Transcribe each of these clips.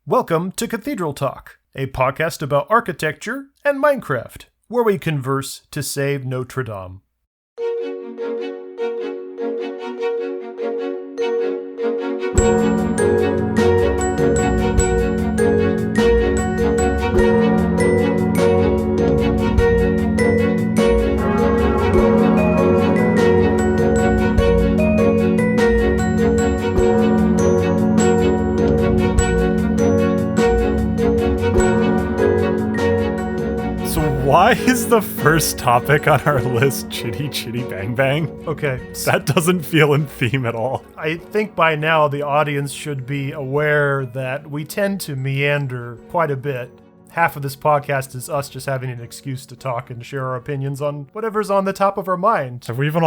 Welcome to Cathedral Talk, a podcast about architecture and Minecraft, where we converse to save Notre-Dame. Why is the first topic on our list Chitty Chitty Bang Bang? Okay. That doesn't feel in theme at all. I think by now the audience should be aware that we tend to meander quite a bit. Half of this podcast is us just having an excuse to talk and share our opinions on whatever's on the top of our mind. Have we even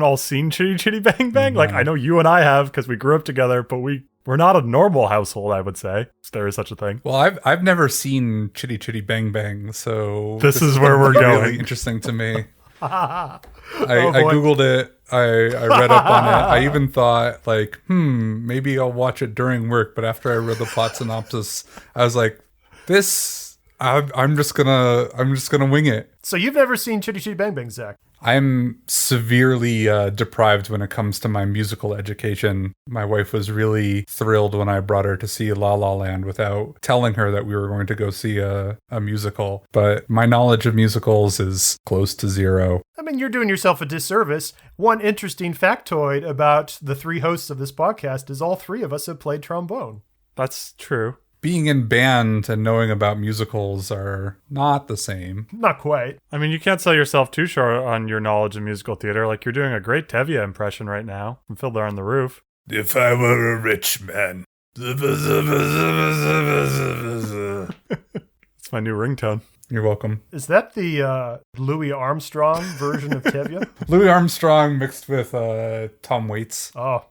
all seen Chitty Chitty Bang Bang? No. Like, I know you and I have because we grew up together, but we're not a normal household, I would say. If there is such a thing. Well, I've never seen Chitty Chitty Bang Bang, so this is where we're going. Really interesting to me. I boy. Googled it. I read up on it. I even thought, like, maybe I'll watch it during work. But after I read the plot synopsis, I was like, I'm just gonna wing it. So you've never seen Chitty Chitty Bang Bang, Zach? I'm severely deprived when it comes to my musical education. My wife was really thrilled when I brought her to see La La Land without telling her that we were going to go see a musical. But my knowledge of musicals is close to zero. I mean, you're doing yourself a disservice. One interesting factoid about the three hosts of this podcast is all three of us have played trombone. That's true. Being in band and knowing about musicals are not the same. Not quite. I mean, you can't sell yourself too short on your knowledge of musical theater. Like, you're doing a great Tevye impression right now from Fiddler on the Roof. If I were a rich man. It's my new ringtone. You're welcome. Is that the Louis Armstrong version of Tevye? Louis Armstrong mixed with Tom Waits. Oh.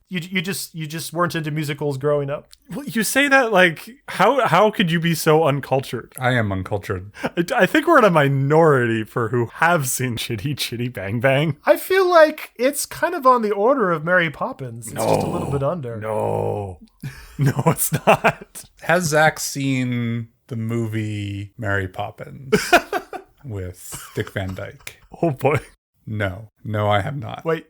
You just weren't into musicals growing up? Well, you say that like, how could you be so uncultured? I am uncultured. I think we're in a minority for who have seen Chitty Chitty Bang Bang. I feel like it's kind of on the order of Mary Poppins. It's just a little bit under. No, it's not. Has Zach seen the movie Mary Poppins with Dick Van Dyke? Oh boy. No, I have not. Wait.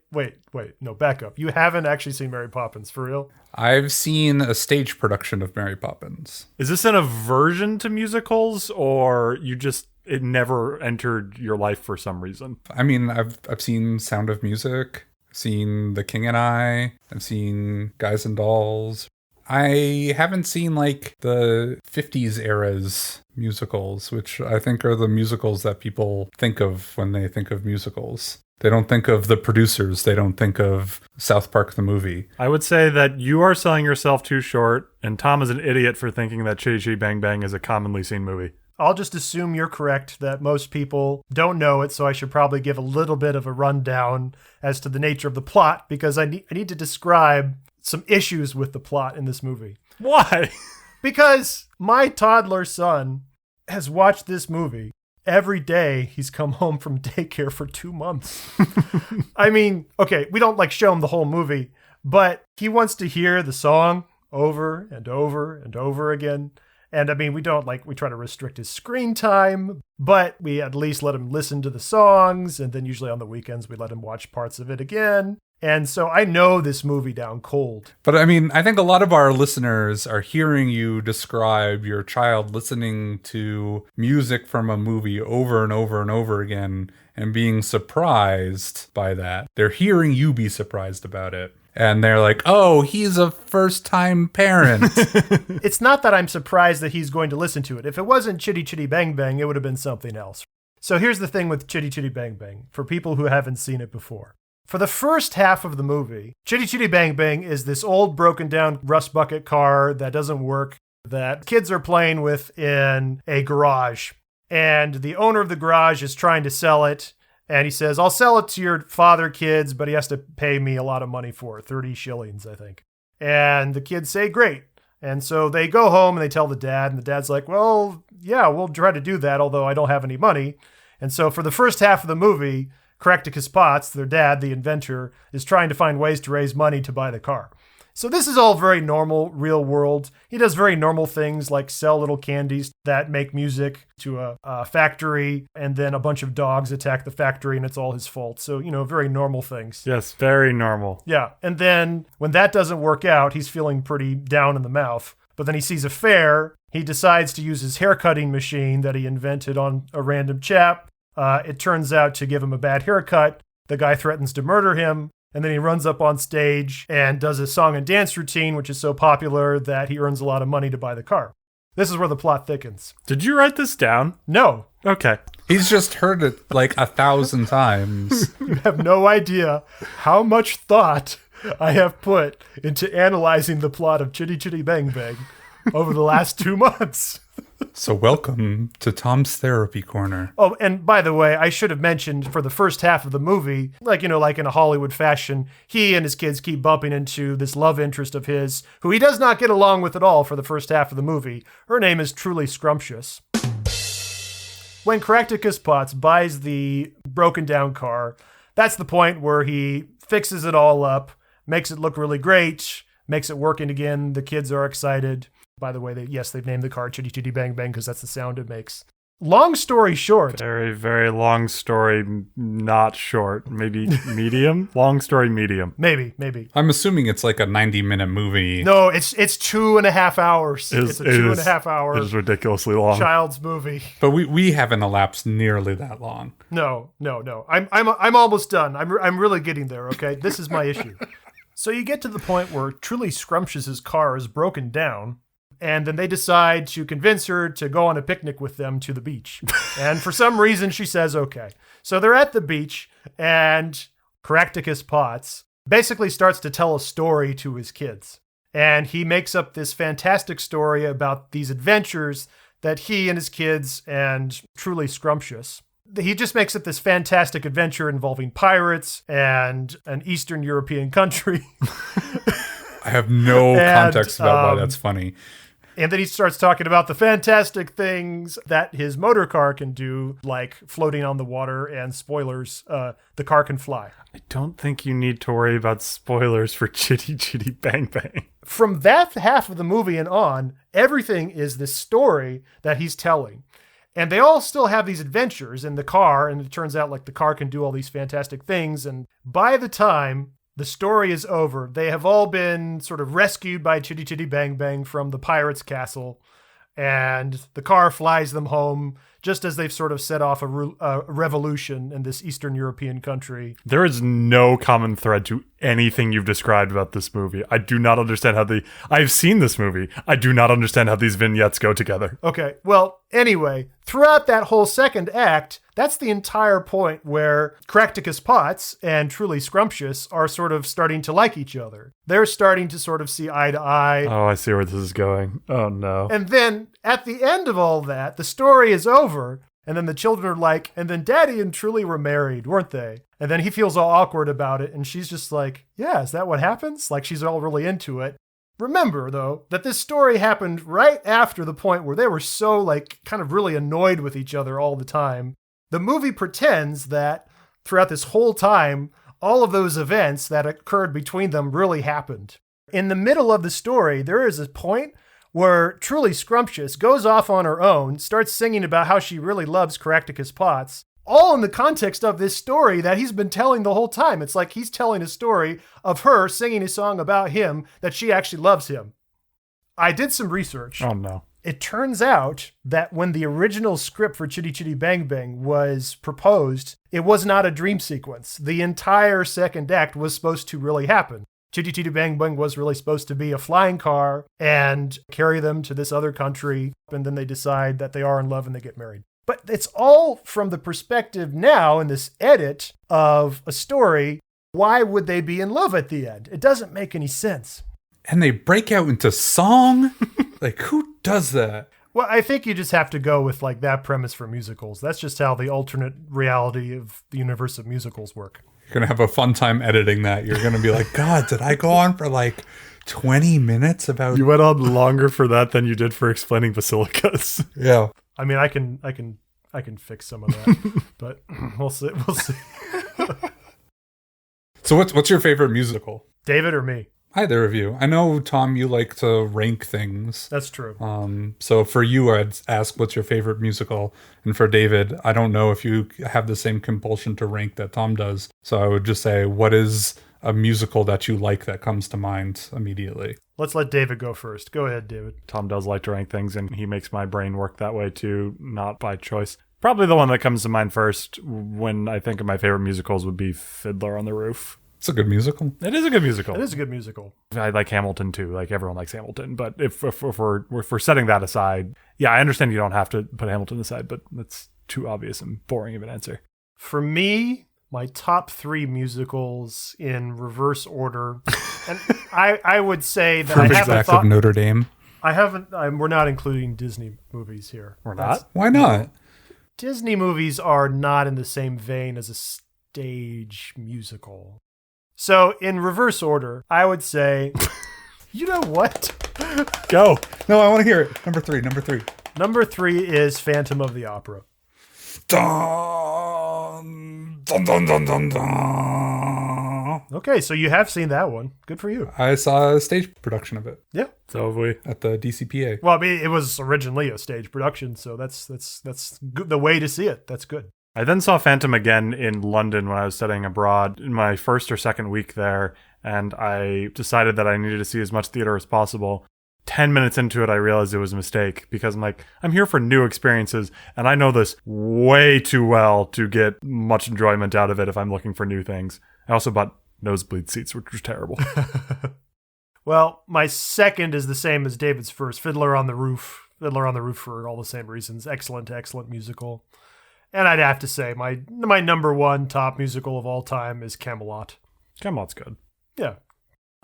No, back up. You haven't actually seen Mary Poppins, for real? I've seen a stage production of Mary Poppins. Is this an aversion to musicals, or it never entered your life for some reason? I mean, I've seen Sound of Music, seen The King and I, I've seen Guys and Dolls. I haven't seen like the 50s era's musicals, which I think are the musicals that people think of when they think of musicals. They don't think of the producers. They don't think of South Park the movie. I would say that you are selling yourself too short, and Tom is an idiot for thinking that Chitty Chitty Bang Bang is a commonly seen movie. I'll just assume you're correct that most people don't know it, so I should probably give a little bit of a rundown as to the nature of the plot, because I need to describe some issues with the plot in this movie. Why? Because my toddler son has watched this movie every day he's come home from daycare for 2 months. I mean, okay, we don't show him the whole movie, but he wants to hear the song over and over and over again. And I mean, we try to restrict his screen time, but we at least let him listen to the songs. And then usually on the weekends, we let him watch parts of it again. And so I know this movie down cold. But I mean, I think a lot of our listeners are hearing you describe your child listening to music from a movie over and over and over again and being surprised by that. They're hearing you be surprised about it. And they're like, oh, he's a first-time parent. It's not that I'm surprised that he's going to listen to it. If it wasn't Chitty Chitty Bang Bang, it would have been something else. So here's the thing with Chitty Chitty Bang Bang, for people who haven't seen it before. For the first half of the movie, Chitty Chitty Bang Bang is this old broken down rust bucket car that doesn't work, that kids are playing with in a garage. And the owner of the garage is trying to sell it. And he says, I'll sell it to your father, kids, but he has to pay me a lot of money for it, 30 shillings, I think. And the kids say, great. And so they go home and they tell the dad, and the dad's like, well, yeah, we'll try to do that, although I don't have any money. And so for the first half of the movie, Caractacus Potts, their dad, the inventor, is trying to find ways to raise money to buy the car. So this is all very normal, real world. He does very normal things like sell little candies that make music to a factory, and then a bunch of dogs attack the factory and it's all his fault. So, very normal things. Yes, very normal. Yeah. And then when that doesn't work out, he's feeling pretty down in the mouth. But then he sees a fair. He decides to use his haircutting machine that he invented on a random chap. It turns out to give him a bad haircut. The guy threatens to murder him. And then he runs up on stage and does a song and dance routine, which is so popular that he earns a lot of money to buy the car. This is where the plot thickens. Did you write this down? No. Okay. He's just heard it like 1,000 times. You have no idea how much thought I have put into analyzing the plot of Chitty Chitty Bang Bang over the last 2 months. So welcome to Tom's Therapy Corner. Oh, and by the way, I should have mentioned for the first half of the movie, like in a Hollywood fashion, he and his kids keep bumping into this love interest of his, who he does not get along with at all for the first half of the movie. Her name is Truly Scrumptious. When Caractacus Potts buys the broken down car, that's the point where he fixes it all up, makes it look really great, makes it working again. The kids are excited. By the way, they've named the car Chitty Chitty Bang Bang because that's the sound it makes. Long story short. Very, very long story, not short. Maybe medium? Long story, medium. Maybe. I'm assuming it's like a 90-minute movie. No, it's 2.5 hours. It's a 2.5 hour. It is ridiculously long. Child's movie. But we haven't elapsed nearly that long. No. I'm almost done. I'm really getting there, okay? This is my issue. So you get to the point where Truly Scrumptious's car is broken down. And then they decide to convince her to go on a picnic with them to the beach. And for some reason, she says, okay. So they're at the beach, and Caractacus Potts basically starts to tell a story to his kids. And he makes up this fantastic story about these adventures that he and his kids and Truly Scrumptious. He just makes up this fantastic adventure involving pirates and an Eastern European country. I have no context about why that's funny. And then he starts talking about the fantastic things that his motor car can do, like floating on the water, and spoilers, the car can fly. I don't think you need to worry about spoilers for Chitty Chitty Bang Bang. From that half of the movie and on, everything is this story that he's telling. And they all still have these adventures in the car, and it turns out like the car can do all these fantastic things. And by the time the story is over, they have all been sort of rescued by Chitty Chitty Bang Bang from the pirate's castle, and the car flies them home just as they've sort of set off a revolution in this Eastern European country. There is no common thread to anything you've described about this movie. I do not understand how I've seen this movie. I do not understand how these vignettes go together. Okay, well, anyway, throughout that whole second act, that's the entire point where Caractacus Potts and Truly Scrumptious are sort of starting to like each other. They're starting to sort of see eye to eye. Oh, I see where this is going. Oh, no. And then at the end of all that, the story is over. And then the children are like, and then Daddy and Truly were married, weren't they? And then he feels all awkward about it. And she's just like, yeah, is that what happens? Like she's all really into it. Remember, though, that this story happened right after the point where they were so like kind of really annoyed with each other all the time. The movie pretends that throughout this whole time, all of those events that occurred between them really happened. In the middle of the story, there is a point where Truly Scrumptious goes off on her own, starts singing about how she really loves Caractacus Potts, all in the context of this story that he's been telling the whole time. It's like he's telling a story of her singing a song about him, that she actually loves him. I did some research. Oh, no. It turns out that when the original script for Chitty Chitty Bang Bang was proposed, it was not a dream sequence. The entire second act was supposed to really happen. Chitty Chitty Bang Bang was really supposed to be a flying car and carry them to this other country, and then they decide that they are in love and they get married. But it's all from the perspective now in this edit of a story. Why would they be in love at the end? It doesn't make any sense. And they break out into song? Like, who does that? Well, I think you just have to go with like that premise for musicals. That's just how the alternate reality of the universe of musicals work. You're going to have a fun time editing that. You're going to be like, God, did I go on for like 20 minutes about... You went on longer for that than you did for explaining basilicas. Yeah. I mean, I can fix some of that, but we'll see. We'll see. So what's your favorite musical? David or me? Either of you. I know, Tom, you like to rank things. That's true. So for you, I'd ask what's your favorite musical. And for David, I don't know if you have the same compulsion to rank that Tom does. So I would just say, what is a musical that you like that comes to mind immediately? Let's let David go first. Go ahead, David. Tom does like to rank things, and he makes my brain work that way too, not by choice. Probably the one that comes to mind first when I think of my favorite musicals would be Fiddler on the Roof. It's a good musical. It is a good musical. It is a good musical. I like Hamilton too. Like everyone likes Hamilton. But if we're setting that aside, yeah, I understand you don't have to put Hamilton aside, but that's too obvious and boring of an answer. For me, my top 3 musicals in reverse order, and I would say that I haven't Zack thought. of Notre Dame. We're not including Disney movies here. We're not? Why not? Disney movies are not in the same vein as a stage musical. So in reverse order, I would say, you know what? Go. No, I want to hear it. Number three. Number 3 is Phantom of the Opera. Dun, dun, dun, dun, dun, dun. Okay, so you have seen that one. Good for you. I saw a stage production of it Yeah. So have we. at the DCPA. Well, I mean, it was originally a stage production, so that's good, the way to see it. That's good. I then saw Phantom again in London when I was studying abroad in my first or second week there, and I decided that I needed to see as much theater as possible. 10 minutes into it, I realized it was a mistake because I'm here for new experiences, and I know this way too well to get much enjoyment out of it if I'm looking for new things. I also bought nosebleed seats, which was terrible. Well, my second is the same as David's first, Fiddler on the Roof. Fiddler on the Roof for all the same reasons. Excellent musical. And I'd have to say my number 1 top musical of all time is Camelot. Camelot's good. Yeah.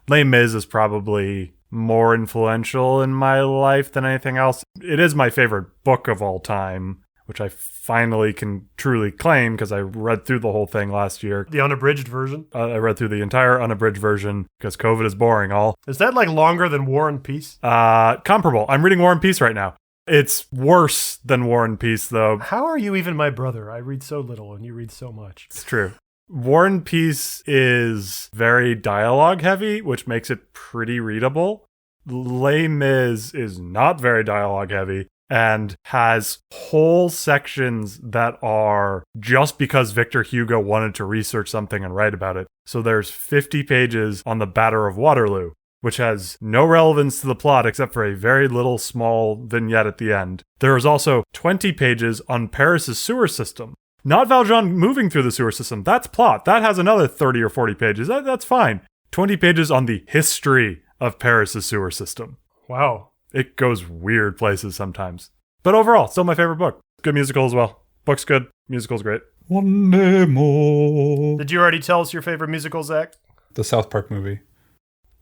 Les Mis is probably more influential in my life than anything else. It is my favorite book of all time, which I finally can truly claim because I read through the whole thing last year. The unabridged version. I read through the entire unabridged version because COVID is boring all. Is that like longer than War and Peace? Comparable. I'm reading War and Peace right now. It's worse than War and Peace, though. How are you even my brother? I read so little and you read so much. It's true. War and Peace is very dialogue heavy, which makes it pretty readable. Les Mis is not very dialogue heavy and has whole sections that are just because Victor Hugo wanted to research something and write about it. So there's 50 pages on the Battle of Waterloo, which has no relevance to the plot except for a very little small vignette at the end. There is also 20 pages on Paris's sewer system. Not Valjean moving through the sewer system. That's plot. That has another 30 or 40 pages. That's fine. 20 pages on the history of Paris's sewer system. Wow. It goes weird places sometimes. But overall, still my favorite book. Good musical as well. Book's good. Musical's great. One day more. Did you already tell us your favorite musical, Zach? The South Park movie.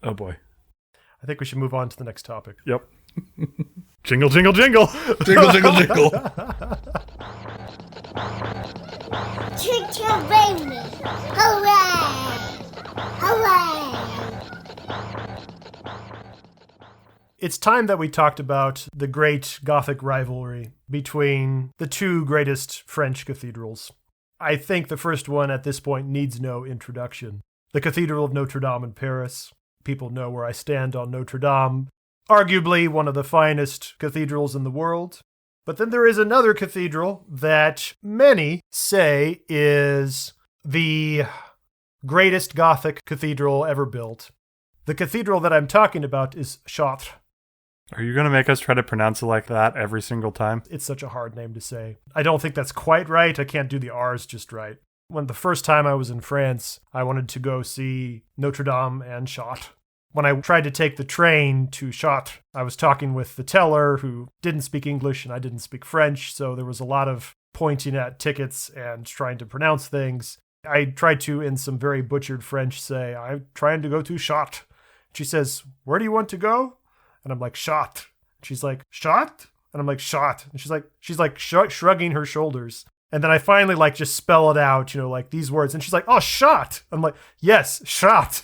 Oh boy. I think we should move on to the next topic. Yep. Jingle, jingle, jingle. Jingle, jingle, jingle. Choo-choo baby! Hooray! Hooray! It's time that we talked about the great Gothic rivalry between the 2 greatest French cathedrals. I think the first one at this point needs no introduction. The Cathedral of Notre-Dame in Paris. People know where I stand on Notre Dame. Arguably one of the finest cathedrals in the world. But then there is another cathedral that many say is the greatest Gothic cathedral ever built. The cathedral that I'm talking about is Chartres. Are you going to make us try to pronounce it like that every single time? It's such a hard name to say. I don't think that's quite right. I can't do the R's just right. When the first time I was in France, I wanted to go see Notre Dame and Chartres. When I tried to take the train to Chartres, I was talking with the teller who didn't speak English and I didn't speak French, so there was a lot of pointing at tickets and trying to pronounce things. I tried to, in some very butchered French, say, I'm trying to go to Chartres. She says, where do you want to go? And I'm like, Chartres. She's like, Chartres? And I'm like, Chartres. And she's like shrugging her shoulders. And then I finally just spell it out, these words. And she's like, oh, shot. I'm like, yes, shot.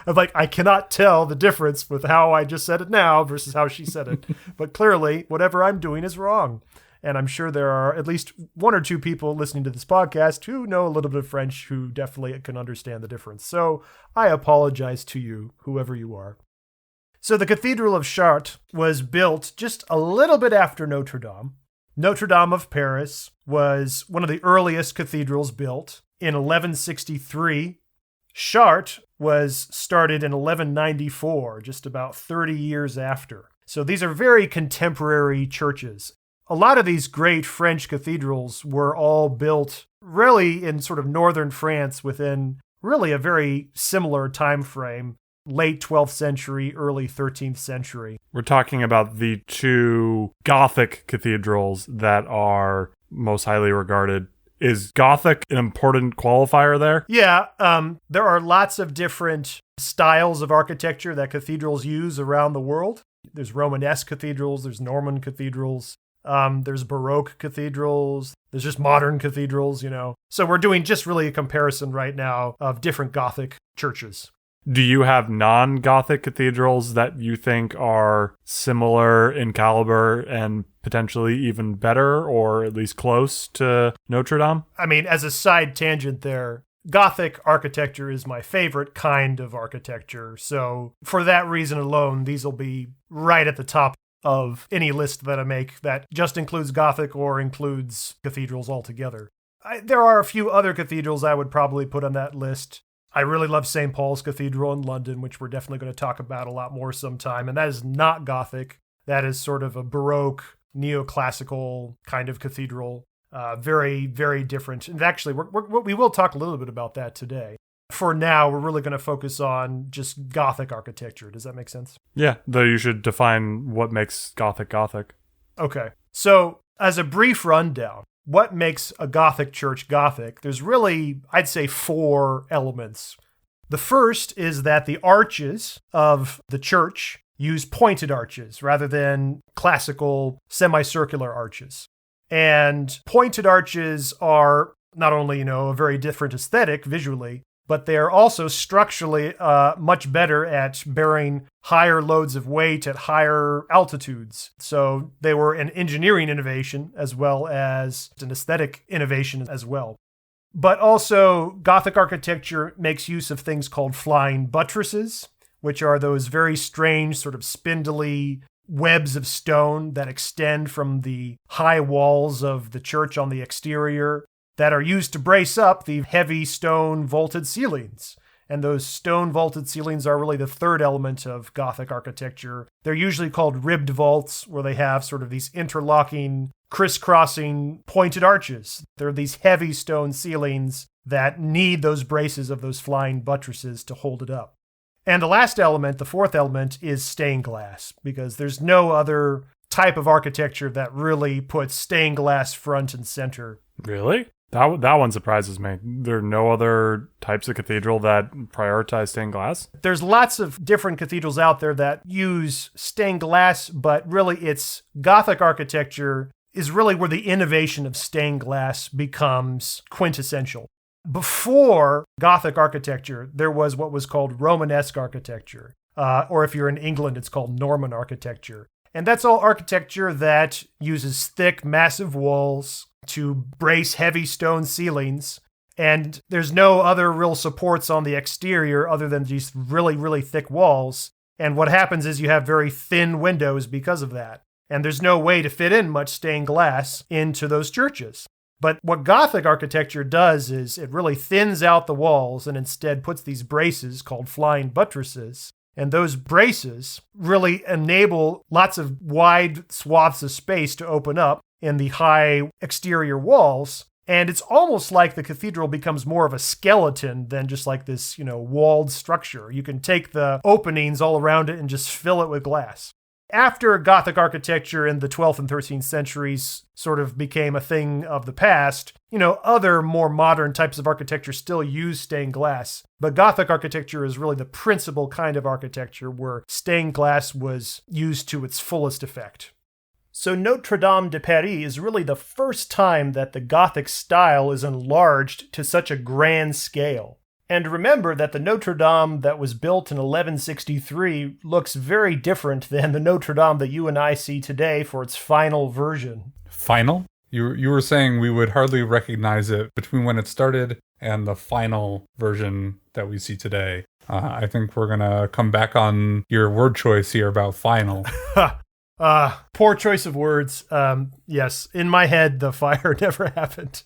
I'm like, I cannot tell the difference with how I just said it now versus how she said it. But clearly, whatever I'm doing is wrong. And I'm sure there are at least one or two people listening to this podcast who know a little bit of French who definitely can understand the difference. So I apologize to you, whoever you are. So the Cathedral of Chartres was built just a little bit after Notre-Dame. Notre-Dame of Paris was one of the earliest cathedrals built in 1163. Chartres was started in 1194, just about 30 years after. So these are very contemporary churches. A lot of these great French cathedrals were all built really in sort of northern France within really a very similar time frame, late 12th century, early 13th century. We're talking about the two Gothic cathedrals that are most highly regarded. Is Gothic an important qualifier there? Yeah, there are lots of different styles of architecture that cathedrals use around the world. There's Romanesque cathedrals, there's Norman cathedrals, there's Baroque cathedrals, there's just modern cathedrals, So we're doing just really a comparison right now of different Gothic churches. Do you have non-Gothic cathedrals that you think are similar in caliber and potentially even better, or at least close to Notre Dame? I mean, as a side tangent there, Gothic architecture is my favorite kind of architecture. So for that reason alone, these will be right at the top of any list that I make that just includes Gothic or includes cathedrals altogether. There are a few other cathedrals I would probably put on that list. I really love St. Paul's Cathedral in London, which we're definitely going to talk about a lot more sometime. And that is not Gothic. That is sort of a Baroque, neoclassical kind of cathedral. Very, very different. And actually, we will talk a little bit about that today. For now, we're really going to focus on just Gothic architecture. Does that make sense? Yeah, though you should define what makes Gothic Gothic. Okay. So, as a brief rundown, what makes a Gothic church Gothic? There's really, I'd say, 4 elements. The first is that the arches of the church use pointed arches rather than classical semicircular arches. And pointed arches are not only, a very different aesthetic visually, but they're also structurally much better at bearing higher loads of weight at higher altitudes. So they were an engineering innovation as well as an aesthetic innovation as well. But also, Gothic architecture makes use of things called flying buttresses, which are those very strange, sort of spindly webs of stone that extend from the high walls of the church on the exterior that are used to brace up the heavy stone vaulted ceilings. And those stone vaulted ceilings are really the third element of Gothic architecture. They're usually called ribbed vaults, where they have sort of these interlocking, crisscrossing pointed arches. They're these heavy stone ceilings that need those braces of those flying buttresses to hold it up. And the last element, the fourth element, is stained glass, because there's no other type of architecture that really puts stained glass front and center. Really? That one surprises me. There are no other types of cathedral that prioritize stained glass? There's lots of different cathedrals out there that use stained glass, but really it's Gothic architecture is really where the innovation of stained glass becomes quintessential. Before Gothic architecture, there was what was called Romanesque architecture, or if you're in England, it's called Norman architecture. And that's all architecture that uses thick, massive walls to brace heavy stone ceilings, and there's no other real supports on the exterior other than these really, really thick walls. And what happens is you have very thin windows because of that. And there's no way to fit in much stained glass into those churches. But what Gothic architecture does is it really thins out the walls and instead puts these braces called flying buttresses. And those braces really enable lots of wide swaths of space to open up in the high exterior walls. And it's almost like the cathedral becomes more of a skeleton than just like this, walled structure. You can take the openings all around it and just fill it with glass. After Gothic architecture in the 12th and 13th centuries sort of became a thing of the past, other more modern types of architecture still use stained glass. But Gothic architecture is really the principal kind of architecture where stained glass was used to its fullest effect. So Notre-Dame de Paris is really the first time that the Gothic style is enlarged to such a grand scale. And remember that the Notre-Dame that was built in 1163 looks very different than the Notre-Dame that you and I see today for its final version. Final? You were saying we would hardly recognize it between when it started and the final version that we see today. I think we're going to come back on your word choice here about final. Poor choice of words. Yes, in my head, the fire never happened.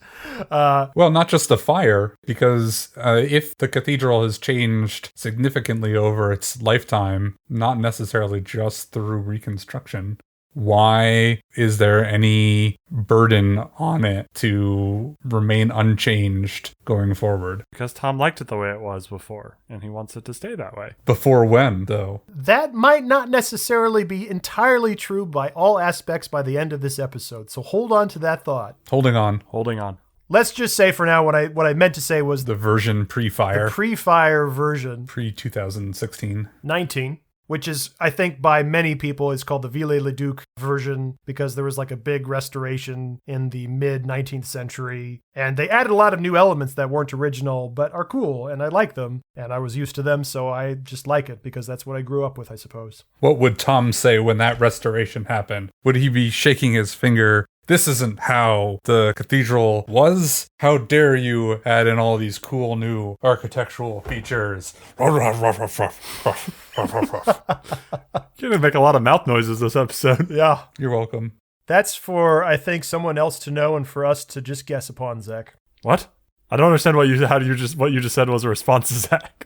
Well, not just the fire, because if the cathedral has changed significantly over its lifetime, not necessarily just through reconstruction, why is there any burden on it to remain unchanged going forward? Because Tom liked it the way it was before, and he wants it to stay that way. Before when, though? That might not necessarily be entirely true by all aspects by the end of this episode, so hold on to that thought. Holding on. Let's just say for now what I meant to say was The version pre-fire. the pre-fire version, Pre-2016. 19. Which is, I think, by many people is called the Viollet-le-Duc version because there was like a big restoration in the mid-19th century. And they added a lot of new elements that weren't original, but are cool, and I like them. And I was used to them, so I just like it because that's what I grew up with, I suppose. What would Tom say when that restoration happened? Would he be shaking his finger? This isn't how the cathedral was. How dare you add in all these cool new architectural features? You're going to make a lot of mouth noises this episode. Yeah. You're welcome. That's for, I think, someone else to know and for us to just guess upon, Zach. What? I don't understand what you just said was a response to Zach.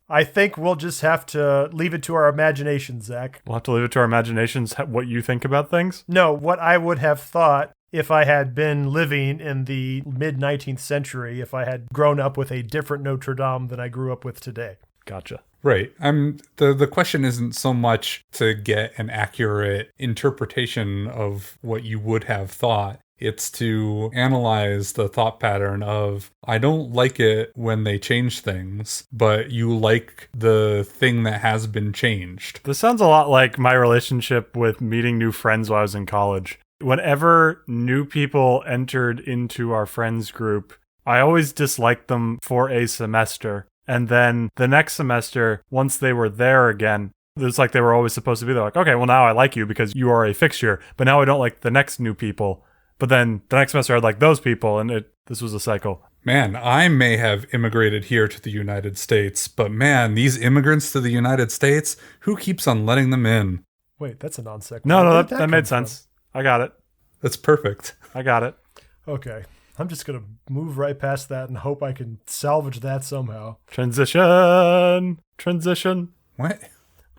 I think we'll just have to leave it to our imagination, Zach. We'll have to leave it to our imaginations what you think about things? No, what I would have thought if I had been living in the mid-19th century, if I had grown up with a different Notre Dame than I grew up with today. Gotcha. Right. The question isn't so much to get an accurate interpretation of what you would have thought. It's to analyze the thought pattern of, I don't like it when they change things, but you like the thing that has been changed. This sounds a lot like my relationship with meeting new friends while I was in college. Whenever new people entered into our friends group, I always disliked them for a semester. And then the next semester, once they were there again, it's like they were always supposed to be there. Like, okay, well, now I like you because you are a fixture, but now I don't like the next new people. But then the next semester I'd like those people, and this was a cycle. Man, I may have immigrated here to the United States, but man, these immigrants to the United States, who keeps on letting them in? Wait, that's a non sequitur. No, that made sense. I got it. That's perfect. I got it. Okay. I'm just going to move right past that and hope I can salvage that somehow. Transition. What?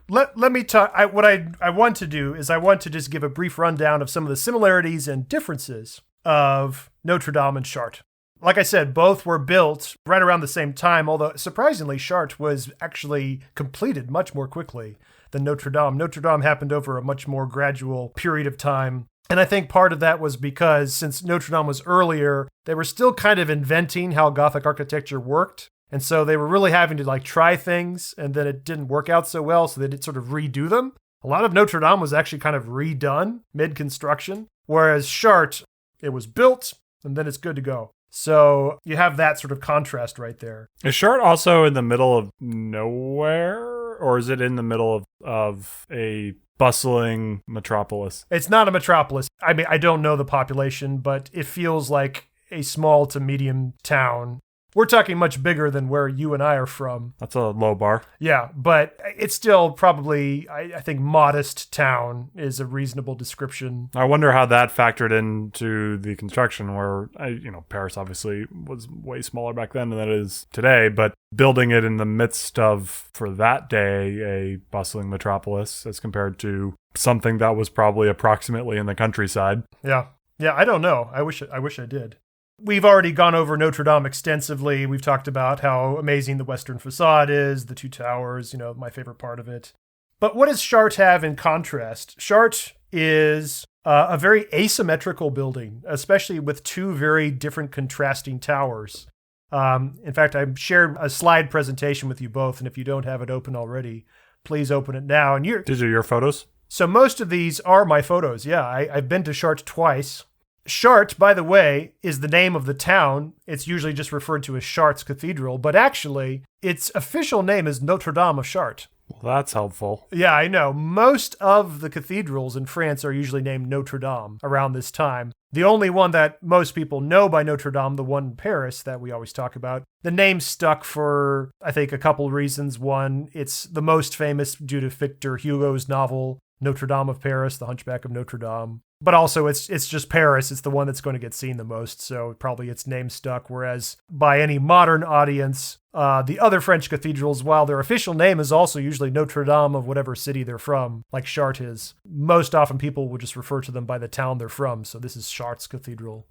Let me talk. What I want to do is I want to just give a brief rundown of some of the similarities and differences of Notre Dame and Chartres. Like I said, both were built right around the same time, although surprisingly, Chartres was actually completed much more quickly than Notre Dame. Notre Dame happened over a much more gradual period of time. And I think part of that was because since Notre Dame was earlier, they were still kind of inventing how Gothic architecture worked. And so they were really having to try things, and then it didn't work out so well, so they did sort of redo them. A lot of Notre Dame was actually kind of redone mid-construction, whereas Chartres, it was built, and then it's good to go. So you have that sort of contrast right there. Is Chartres also in the middle of nowhere, or is it in the middle of a bustling metropolis? It's not a metropolis. I mean, I don't know the population, but it feels like a small to medium town. We're talking much bigger than where you and I are from. That's a low bar. Yeah, but it's still probably, I think, modest town is a reasonable description. I wonder how that factored into the construction where, Paris obviously was way smaller back then than it is today, but building it in the midst of, for that day, a bustling metropolis as compared to something that was probably approximately in the countryside. Yeah, I don't know. I wish I did. We've already gone over Notre Dame extensively. We've talked about how amazing the western facade is, the two towers, my favorite part of it. But what does Chartres have in contrast? Chartres is a very asymmetrical building, especially with two very different contrasting towers. In fact, I shared a slide presentation with you both, and if you don't have it open already, please open it now. And These are your photos? So most of these are my photos. Yeah, I've been to Chartres twice. Chartres, by the way, is the name of the town. It's usually just referred to as Chartres Cathedral, but actually, its official name is Notre-Dame of Chartres. Well, that's helpful. Yeah, I know. Most of the cathedrals in France are usually named Notre-Dame around this time. The only one that most people know by Notre-Dame, the one in Paris that we always talk about, the name stuck for, I think, a couple reasons. One, it's the most famous due to Victor Hugo's novel, Notre-Dame of Paris, The Hunchback of Notre Dame. But also, it's just Paris. It's the one that's going to get seen the most, so probably its name stuck. Whereas by any modern audience, the other French cathedrals, while their official name is also usually Notre Dame of whatever city they're from, like Chartres, most often people will just refer to them by the town they're from. So this is Chartres Cathedral.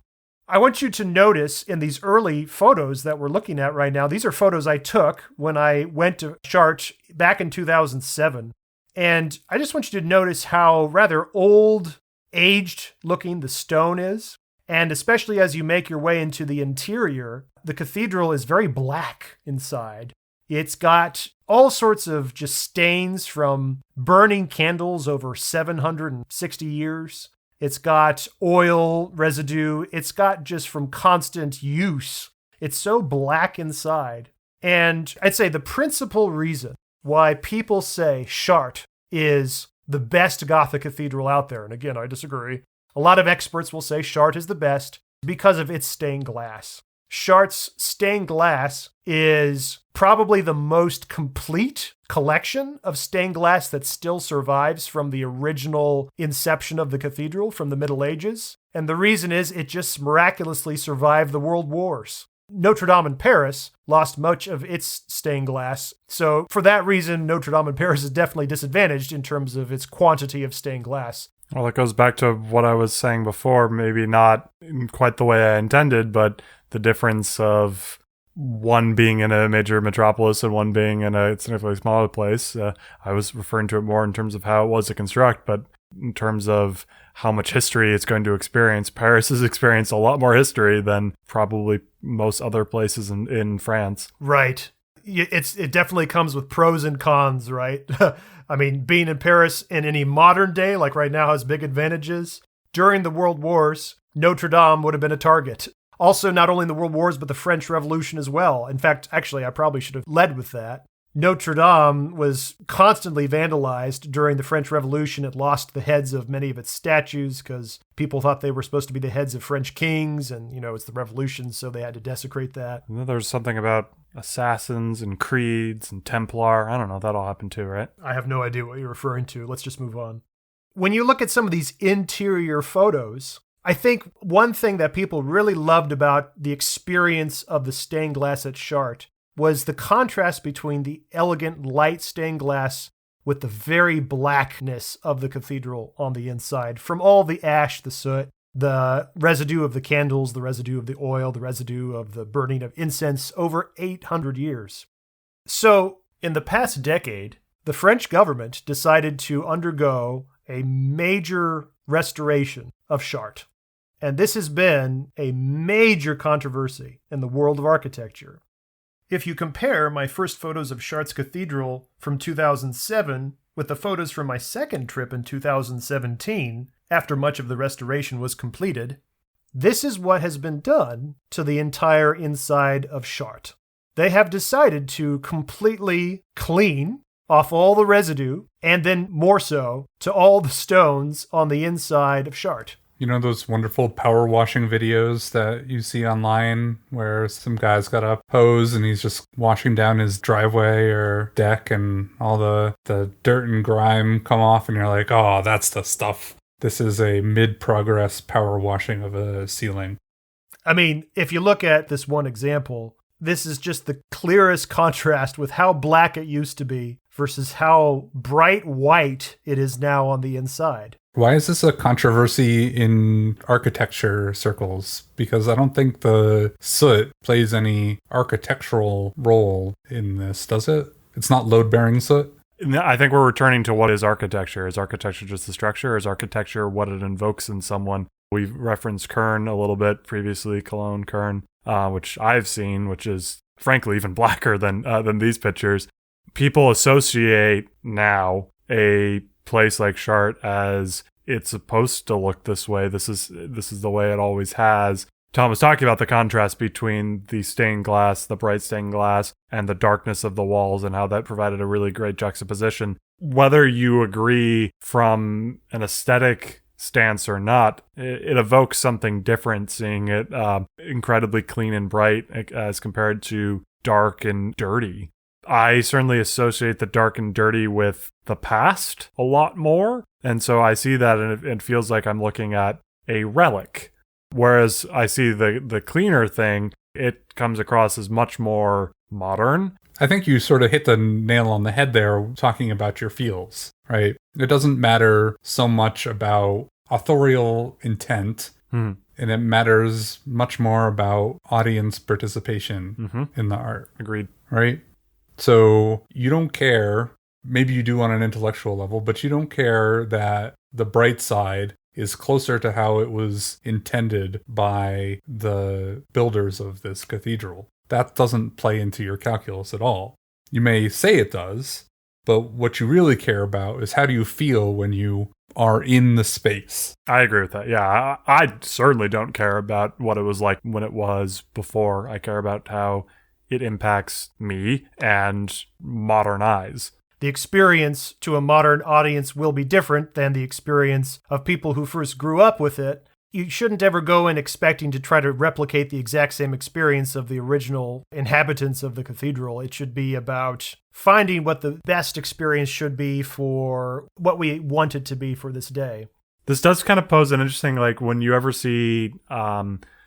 I want you to notice in these early photos that we're looking at right now, these are photos I took when I went to Chartres back in 2007. And I just want you to notice how rather old, aged looking the stone is. And especially as you make your way into the interior, the cathedral is very black inside. It's got all sorts of just stains from burning candles over 760 years. It's got oil residue. It's got just from constant use. It's so black inside. And I'd say the principal reason why people say Chartres is the best Gothic cathedral out there, and again, I disagree. A lot of experts will say Chartres is the best because of its stained glass. Chartres' stained glass is probably the most complete collection of stained glass that still survives from the original inception of the cathedral from the Middle Ages. And the reason is it just miraculously survived the World Wars. Notre-Dame in Paris lost much of its stained glass. So for that reason, Notre-Dame in Paris is definitely disadvantaged in terms of its quantity of stained glass. Well, it goes back to what I was saying before, maybe not in quite the way I intended, but the difference of one being in a major metropolis and one being in a significantly smaller place. I was referring to it more in terms of how it was to construct, but in terms of how much history it's going to experience, Paris has experienced a lot more history than probably most other places in France. Right. It definitely comes with pros and cons, right? I mean, being in Paris in any modern day, like right now, has big advantages. During the World Wars, Notre Dame would have been a target. Also, not only in the World Wars, but the French Revolution as well. In fact, actually, I probably should have led with that. Notre Dame was constantly vandalized during the French Revolution. It lost the heads of many of its statues because people thought they were supposed to be the heads of French kings. And, it's the revolution, so they had to desecrate that. And then there's something about assassins and creeds and Templar. I don't know. That all happened too, right? I have no idea what you're referring to. Let's just move on. When you look at some of these interior photos, I think one thing that people really loved about the experience of the stained glass at Chartres was the contrast between the elegant light stained glass with the very blackness of the cathedral on the inside. From all the ash, the soot, the residue of the candles, the residue of the oil, the residue of the burning of incense over 800 years. So, in the past decade, the French government decided to undergo a major restoration of Chartres. And this has been a major controversy in the world of architecture. If you compare my first photos of Chartres Cathedral from 2007 with the photos from my second trip in 2017, after much of the restoration was completed, this is what has been done to the entire inside of Chartres. They have decided to completely clean off all the residue, and then more so, to all the stones on the inside of Chartres. You know those wonderful power washing videos that you see online where some guy's got a hose and he's just washing down his driveway or deck and all the dirt and grime come off and you're like, oh, that's the stuff. This is a mid-progress power washing of a ceiling. I mean, if you look at this one example, this is just the clearest contrast with how black it used to be versus how bright white it is now on the inside. Why is this a controversy in architecture circles? Because I don't think the soot plays any architectural role in this, does it? It's not load-bearing soot? I think we're returning to what is architecture. Is architecture just the structure? Is architecture what it invokes in someone? We've referenced Kern a little bit previously, Cologne Kern, which I've seen, which is frankly even blacker than these pictures. People associate now a place like Chartres as it's supposed to look this way. This is the way it always has. Tom was talking about the contrast between the stained glass, the bright stained glass, and the darkness of the walls, and how that provided a really great juxtaposition. Whether you agree from an aesthetic stance or not, it evokes something different seeing it incredibly clean and bright as compared to dark and dirty. I certainly associate the dark and dirty with the past a lot more, and so I see that and it feels like I'm looking at a relic. Whereas I see the cleaner thing, it comes across as much more modern. I think you sort of hit the nail on the head there talking about your feels, right? It doesn't matter so much about authorial intent, and it matters much more about audience participation in the art. Agreed. Right? So you don't care, maybe you do on an intellectual level, but you don't care that the bright side is closer to how it was intended by the builders of this cathedral. That doesn't play into your calculus at all. You may say it does, but what you really care about is how do you feel when you are in the space. I agree with that. Yeah, I certainly don't care about what it was like when it was before. I care about how it impacts me and modern eyes. The experience to a modern audience will be different than the experience of people who first grew up with it. You shouldn't ever go in expecting to try to replicate the exact same experience of the original inhabitants of the cathedral. It should be about finding what the best experience should be for what we want it to be for this day. This does kind of pose an interesting, like when you ever see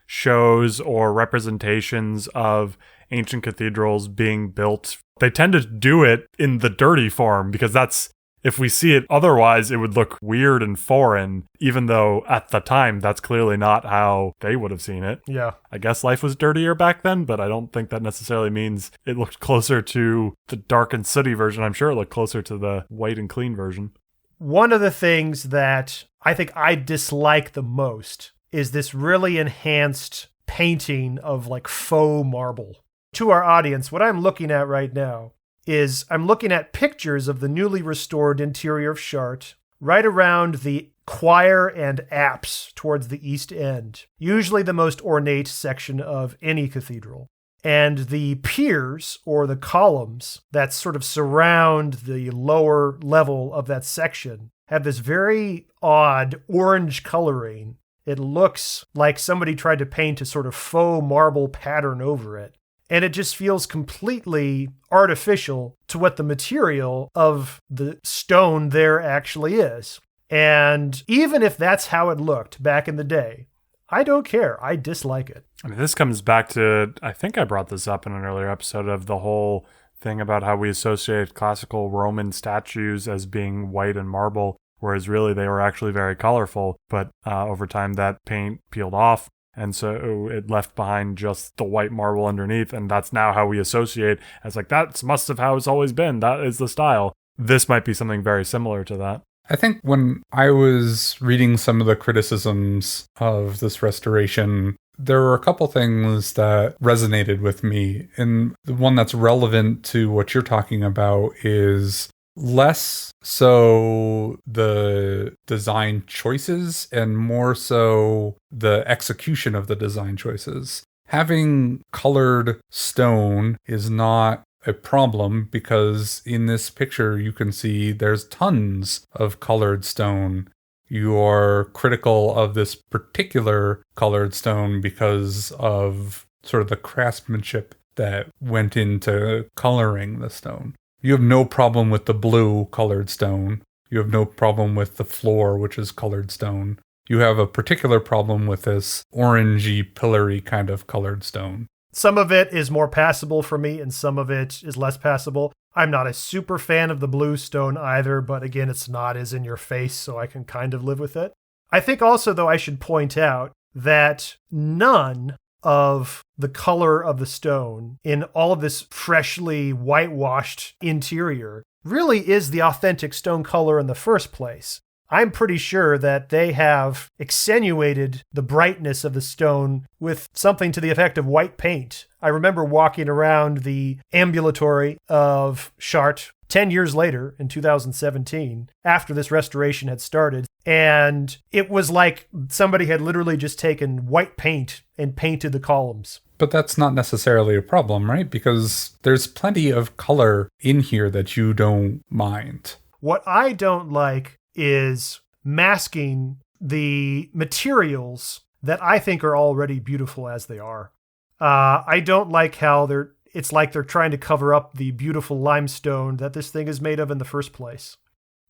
shows or representations of ancient cathedrals being built, they tend to do it in the dirty form because that's, if we see it otherwise, it would look weird and foreign, even though at the time, that's clearly not how they would have seen it. Yeah. I guess life was dirtier back then, but I don't think that necessarily means it looked closer to the dark and sooty version. I'm sure it looked closer to the white and clean version. One of the things that I think I dislike the most is this really enhanced painting of like faux marble. To our audience, what I'm looking at right now is I'm looking at pictures of the newly restored interior of Chartres right around the choir and apse towards the east end, usually the most ornate section of any cathedral. And the piers, or the columns that sort of surround the lower level of that section, have this very odd orange coloring. It looks like somebody tried to paint a sort of faux marble pattern over it. And it just feels completely artificial to what the material of the stone there actually is. And even if that's how it looked back in the day, I don't care. I dislike it. I mean, this comes back to, I think I brought this up in an earlier episode of the whole thing about how we associate classical Roman statues as being white and marble, whereas really they were actually very colorful. But over time, that paint peeled off. And so it left behind just the white marble underneath. And that's now how we associate as like, that's must have how it's always been. That is the style. This might be something very similar to that. I think when I was reading some of the criticisms of this restoration, there were a couple things that resonated with me. And the one that's relevant to what you're talking about is less so the design choices and more so the execution of the design choices. Having colored stone is not a problem because in this picture you can see there's tons of colored stone. You are critical of this particular colored stone because of sort of the craftsmanship that went into coloring the stone. You have no problem with the blue colored stone. You have no problem with the floor, which is colored stone. You have a particular problem with this orangey, pillory kind of colored stone. Some of it is more passable for me, and some of it is less passable. I'm not a super fan of the blue stone either, but again, it's not as in your face, so I can kind of live with it. I think also, though, I should point out that none of the color of the stone in all of this freshly whitewashed interior really is the authentic stone color in the first place. I'm pretty sure that they have accentuated the brightness of the stone with something to the effect of white paint. I remember walking around the ambulatory of Chartres 10 years later, in 2017, after this restoration had started, and it was like somebody had literally just taken white paint and painted the columns. But that's not necessarily a problem, right? Because there's plenty of color in here that you don't mind. What I don't like is masking the materials that I think are already beautiful as they are. I don't like how it's like they're trying to cover up the beautiful limestone that this thing is made of in the first place.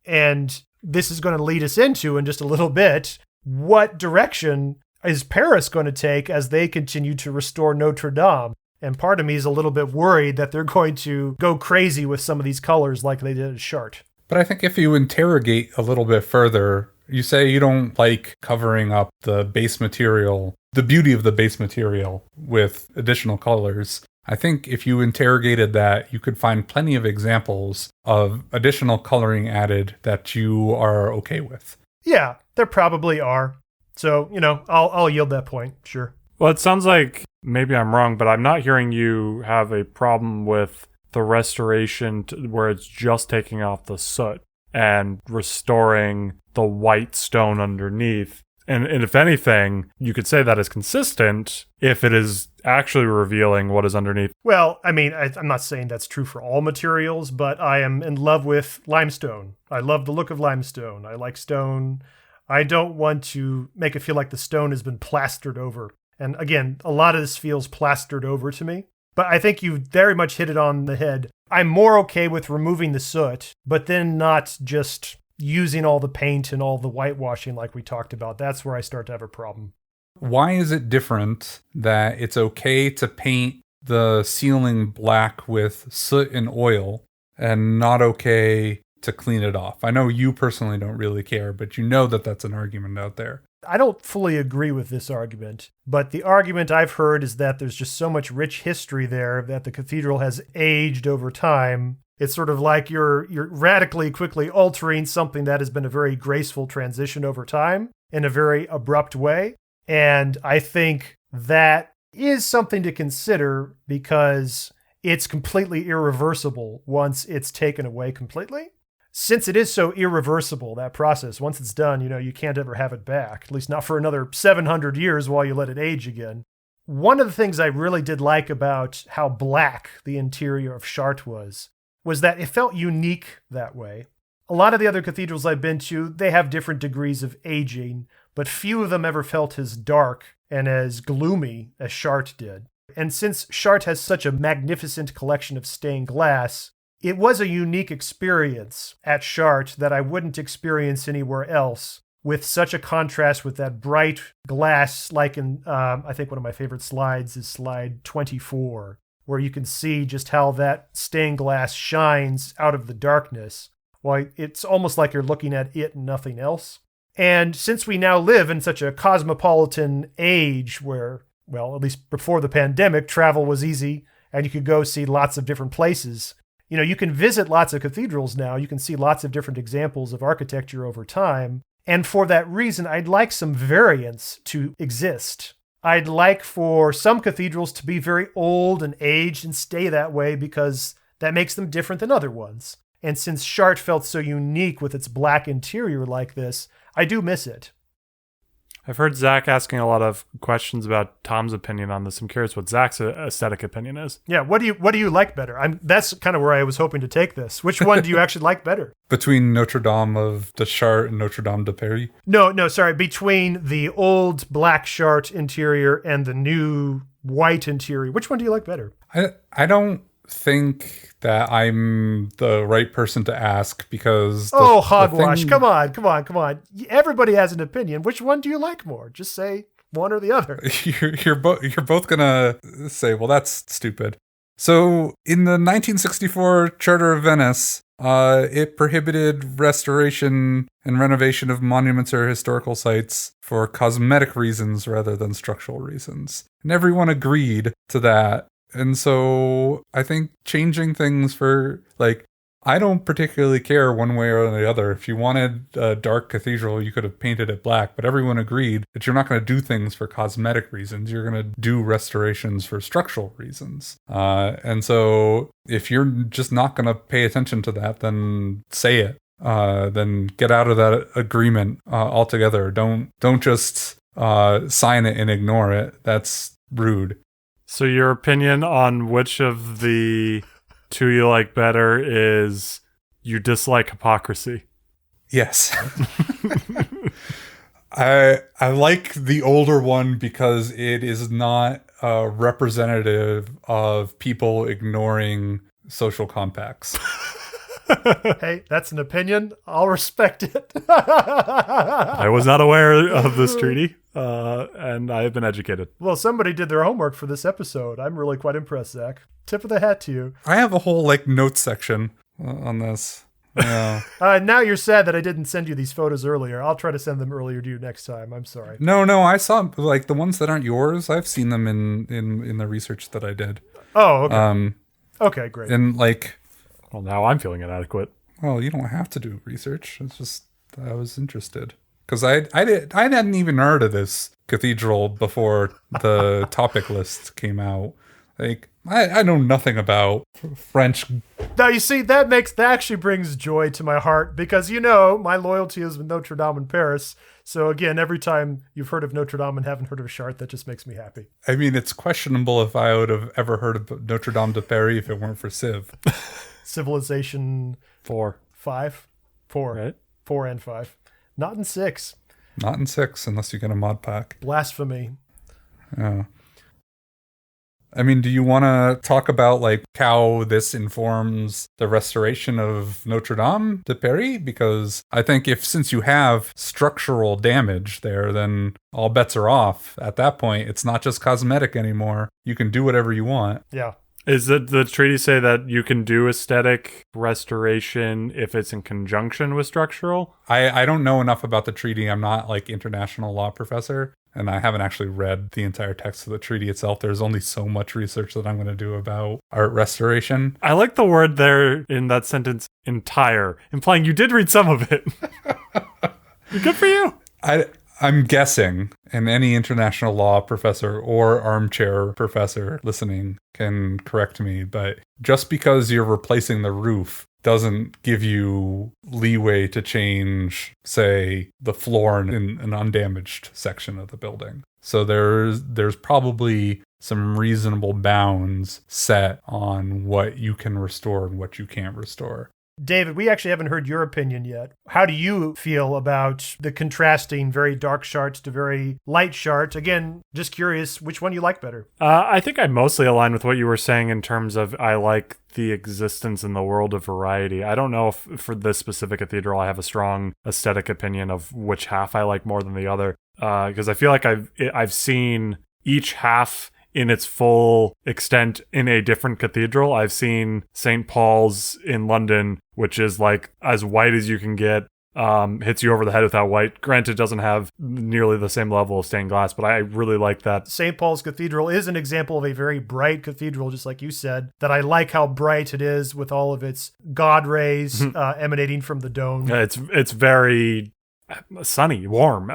And this is going to lead us into, in just a little bit, what direction is Paris going to take as they continue to restore Notre Dame? And part of me is a little bit worried that they're going to go crazy with some of these colors like they did at Chartres. But I think if you interrogate a little bit further, you say you don't like covering up the base material, the beauty of the base material with additional colors. I think if you interrogated that, you could find plenty of examples of additional coloring added that you are okay with. Yeah, there probably are. So, I'll yield that point, sure. Well, it sounds like maybe I'm wrong, but I'm not hearing you have a problem with the restoration where it's just taking off the soot and restoring the white stone underneath. And if anything, you could say that is consistent if it is actually revealing what is underneath. Well, I mean, I'm not saying that's true for all materials, but I am in love with limestone. I love the look of limestone. I like stone. I don't want to make it feel like the stone has been plastered over. And again, a lot of this feels plastered over to me. But I think you very much hit it on the head. I'm more okay with removing the soot, but then not just using all the paint and all the whitewashing like we talked about. That's where I start to have a problem. Why is it different that it's okay to paint the ceiling black with soot and oil and not okay to clean it off? I know you personally don't really care, but you know that that's an argument out there. I don't fully agree with this argument, but the argument I've heard is that there's just so much rich history there that the cathedral has aged over time. It's sort of like you're radically quickly altering something that has been a very graceful transition over time in a very abrupt way. And I think that is something to consider because it's completely irreversible once it's taken away completely. Since it is so irreversible, that process, once it's done, you can't ever have it back, at least not for another 700 years while you let it age again. One of the things I really did like about how black the interior of Chartres was that it felt unique that way. A lot of the other cathedrals I've been to, they have different degrees of aging, but few of them ever felt as dark and as gloomy as Chartres did. And since Chartres has such a magnificent collection of stained glass, it was a unique experience at Chartres that I wouldn't experience anywhere else, with such a contrast with that bright glass, like in, I think one of my favorite slides is slide 24, where you can see just how that stained glass shines out of the darkness. Well, it's almost like you're looking at it and nothing else. And since we now live in such a cosmopolitan age where, well, at least before the pandemic, travel was easy and you could go see lots of different places, you can visit lots of cathedrals now. You can see lots of different examples of architecture over time. And for that reason, I'd like some variance to exist. I'd like for some cathedrals to be very old and aged and stay that way because that makes them different than other ones. And since Chartres felt so unique with its black interior like this, I do miss it. I've heard Zach asking a lot of questions about Tom's opinion on this. I'm curious what Zach's aesthetic opinion is. Yeah, what do you like better? That's kind of where I was hoping to take this. Which one do you actually like better? Between Notre-Dame de Chartres and Notre-Dame de Paris? No, sorry. Between the old black Chartres interior and the new white interior. Which one do you like better? I don't think that I'm the right person to ask because hogwash. Come on. Everybody has an opinion. Which one do you like more? Just say one or the other. You're both gonna say, well, that's stupid. So in the 1964 Charter of Venice, it prohibited restoration and renovation of monuments or historical sites for cosmetic reasons rather than structural reasons. And everyone agreed to that. And so I think changing things for, I don't particularly care one way or the other. If you wanted a dark cathedral, you could have painted it black, but everyone agreed that you're not going to do things for cosmetic reasons. You're going to do restorations for structural reasons. And so if you're just not going to pay attention to that, then say it. Then get out of that agreement altogether. Don't just sign it and ignore it. That's rude. So your opinion on which of the two you like better is you dislike hypocrisy? Yes. I like the older one because it is not representative of people ignoring social compacts. Hey, that's an opinion. I'll respect it. I was not aware of this treaty, and I have been educated. Well, somebody did their homework for this episode. I'm really quite impressed, Zach. Tip of the hat to you. I have a whole notes section on this. Yeah. Now you're sad that I didn't send you these photos earlier. I'll try to send them earlier to you next time. I'm sorry. No, I saw the ones that aren't yours. I've seen them in the research that I did. Oh, okay. Okay, great. And Well, now I'm feeling inadequate. well, you don't have to do research. It's just I was interested because I hadn't even heard of this cathedral before the topic list came out. I know nothing about French. Now, you see, that actually brings joy to my heart because, my loyalty is with Notre-Dame in Paris. So again, every time you've heard of Notre-Dame and haven't heard of Chartres, that just makes me happy. I mean, it's questionable if I would have ever heard of Notre-Dame de Paris if it weren't for Civ. Civilization 4. 5? 4. Right? 4 and 5. Not in 6. Not in 6 unless you get a mod pack. Blasphemy. Yeah. I mean, do you want to talk about how this informs the restoration of Notre-Dame de Paris? Because I think since you have structural damage there, then all bets are off. At that point, it's not just cosmetic anymore. You can do whatever you want. Yeah. Is it the treaty say that you can do aesthetic restoration if it's in conjunction with structural? I don't know enough about the treaty. I'm not international law professor. And I haven't actually read the entire text of the treaty itself. There's only so much research that I'm going to do about art restoration. I like the word there in that sentence, entire, implying you did read some of it. Good for you. I'm guessing, and any international law professor or armchair professor listening can correct me, but just because you're replacing the roof doesn't give you leeway to change, say, the floor in an undamaged section of the building. So there's probably some reasonable bounds set on what you can restore and what you can't restore. David, we actually haven't heard your opinion yet. How do you feel about the contrasting very dark Chartres to very light Chartres? Again, just curious which one you like better. I think I mostly align with what you were saying in terms of I like the existence in the world of variety. I don't know if for this specific cathedral I have a strong aesthetic opinion of which half I like more than the other, because I feel like I've seen each half in its full extent in a different cathedral. I've seen St. Paul's in London, which is as white as you can get, hits you over the head with how white. Granted, doesn't have nearly the same level of stained glass, but I really like that. St. Paul's Cathedral is an example of a very bright cathedral, just like you said, that I like how bright it is with all of its God rays emanating from the dome. It's very sunny, warm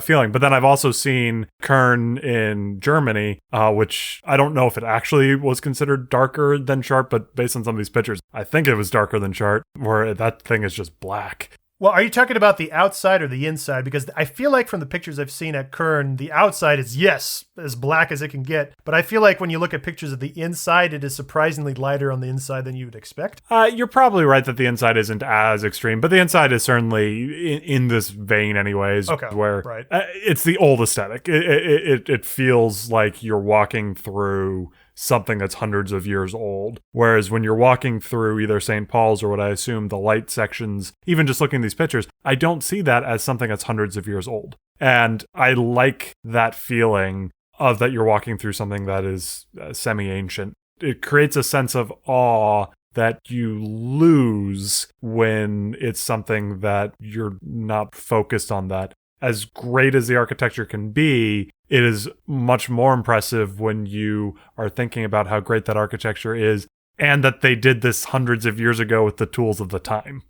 feeling. But then I've also seen Köln in Germany, which I don't know if it actually was considered darker than Chartres, but based on some of these pictures, I think it was darker than Chartres, where that thing is just black. Well, are you talking about the outside or the inside? Because I feel like from the pictures I've seen at Köln, the outside is, yes, as black as it can get. But I feel like when you look at pictures of the inside, it is surprisingly lighter on the inside than you would expect. You're probably right that the inside isn't as extreme, but the inside is certainly in this vein anyways, where right. It's the old aesthetic. It feels like you're walking through something that's hundreds of years old. Whereas when you're walking through either St. Paul's or what I assume the light sections, even just looking at these pictures, I don't see that as something that's hundreds of years old. And I like that feeling of that you're walking through something that is semi-ancient. It creates a sense of awe that you lose when it's something that you're not focused on that. As great as the architecture can be, it is much more impressive when you are thinking about how great that architecture is and that they did this hundreds of years ago with the tools of the time.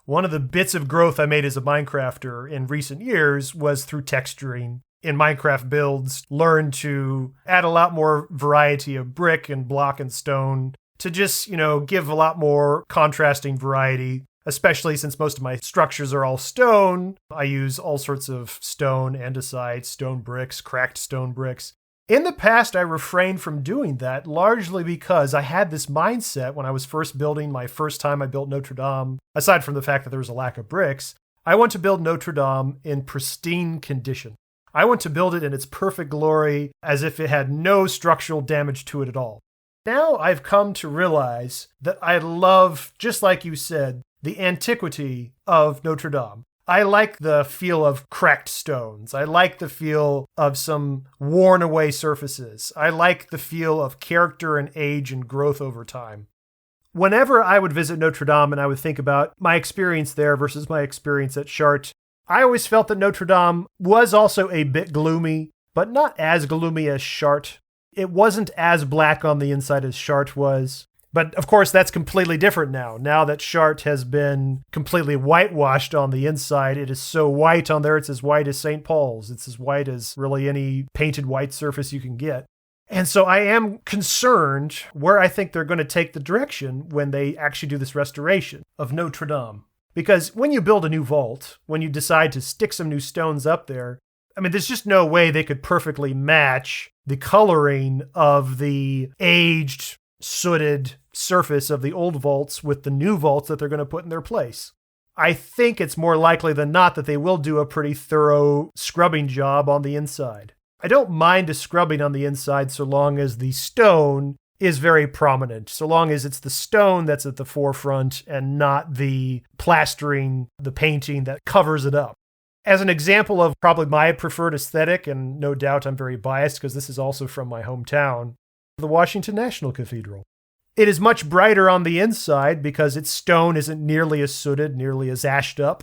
One of the bits of growth I made as a Minecrafter in recent years was through texturing. In Minecraft builds, learn to add a lot more variety of brick and block and stone to just, give a lot more contrasting variety, especially since most of my structures are all stone. I use all sorts of stone, andesite, stone bricks, cracked stone bricks. In the past, I refrained from doing that largely because I had this mindset when I was first building my first time I built Notre-Dame, aside from the fact that there was a lack of bricks, I want to build Notre-Dame in pristine condition. I want to build it in its perfect glory as if it had no structural damage to it at all. Now I've come to realize that I love, just like you said, the antiquity of Notre-Dame. I like the feel of cracked stones. I like the feel of some worn away surfaces. I like the feel of character and age and growth over time. Whenever I would visit Notre-Dame and I would think about my experience there versus my experience at Chartres, I always felt that Notre-Dame was also a bit gloomy, but not as gloomy as Chartres. It wasn't as black on the inside as Chartres was. But of course, that's completely different now. Now that Chartres has been completely whitewashed on the inside, it is so white on there, it's as white as St. Paul's. It's as white as really any painted white surface you can get. And so I am concerned where I think they're going to take the direction when they actually do this restoration of Notre-Dame. Because when you build a new vault, when you decide to stick some new stones up there, there's just no way they could perfectly match the coloring of the aged, sooted surface of the old vaults with the new vaults that they're going to put in their place. I think it's more likely than not that they will do a pretty thorough scrubbing job on the inside. I don't mind a scrubbing on the inside so long as the stone is very prominent, so long as it's the stone that's at the forefront and not the plastering, the painting that covers it up. As an example of probably my preferred aesthetic, and no doubt I'm very biased because this is also from my hometown, the Washington National Cathedral. It is much brighter on the inside because its stone isn't nearly as sooted, nearly as ashed up.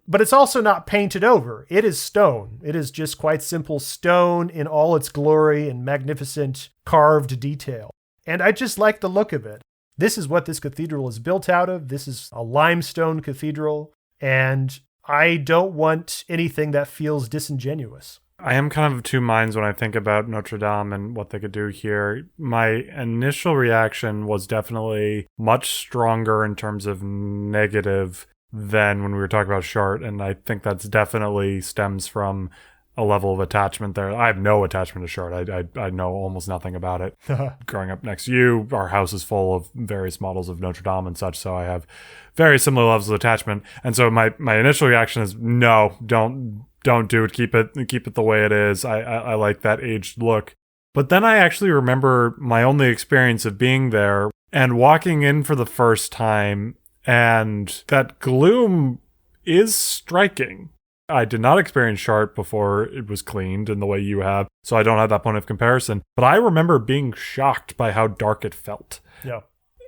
But it's also not painted over. It is stone. It is just quite simple stone in all its glory and magnificent carved detail. And I just like the look of it. This is what this cathedral is built out of. This is a limestone cathedral. And I don't want anything that feels disingenuous. I am kind of of two minds when I think about Notre Dame and what they could do here. My initial reaction was definitely much stronger in terms of negative than when we were talking about Chartres, and I think that's definitely stems from a level of attachment there. I have no attachment to Chartres. I know almost nothing about it. Growing up next to you, our house is full of various models of Notre Dame and such, so I have very similar levels of attachment. And so my initial reaction is no, don't do it. Keep it the way it is. I like that aged look. But then I actually remember my only experience of being there and walking in for the first time, and that gloom is striking. I did not experience Chartres before it was cleaned in the way you have, so I don't have that point of comparison. But I remember being shocked by how dark it felt. Yeah.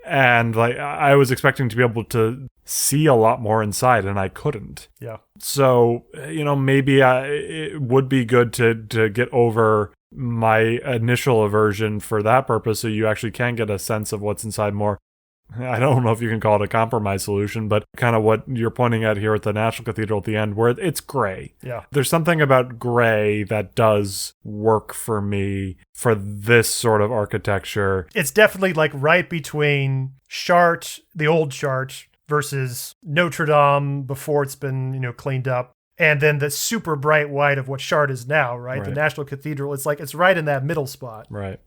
And I was expecting to be able to see a lot more inside, and I couldn't. Yeah. So, maybe it would be good to get over my initial aversion for that purpose so you actually can get a sense of what's inside more. I don't know if you can call it a compromise solution, but kind of what you're pointing at here at the National Cathedral at the end, where it's gray. Yeah. There's something about gray that does work for me for this sort of architecture. It's definitely right between Chartres, the old Chartres, versus Notre-Dame before it's been, cleaned up. And then the super bright white of what Chartres is now, right? The National Cathedral, it's right in that middle spot. Right.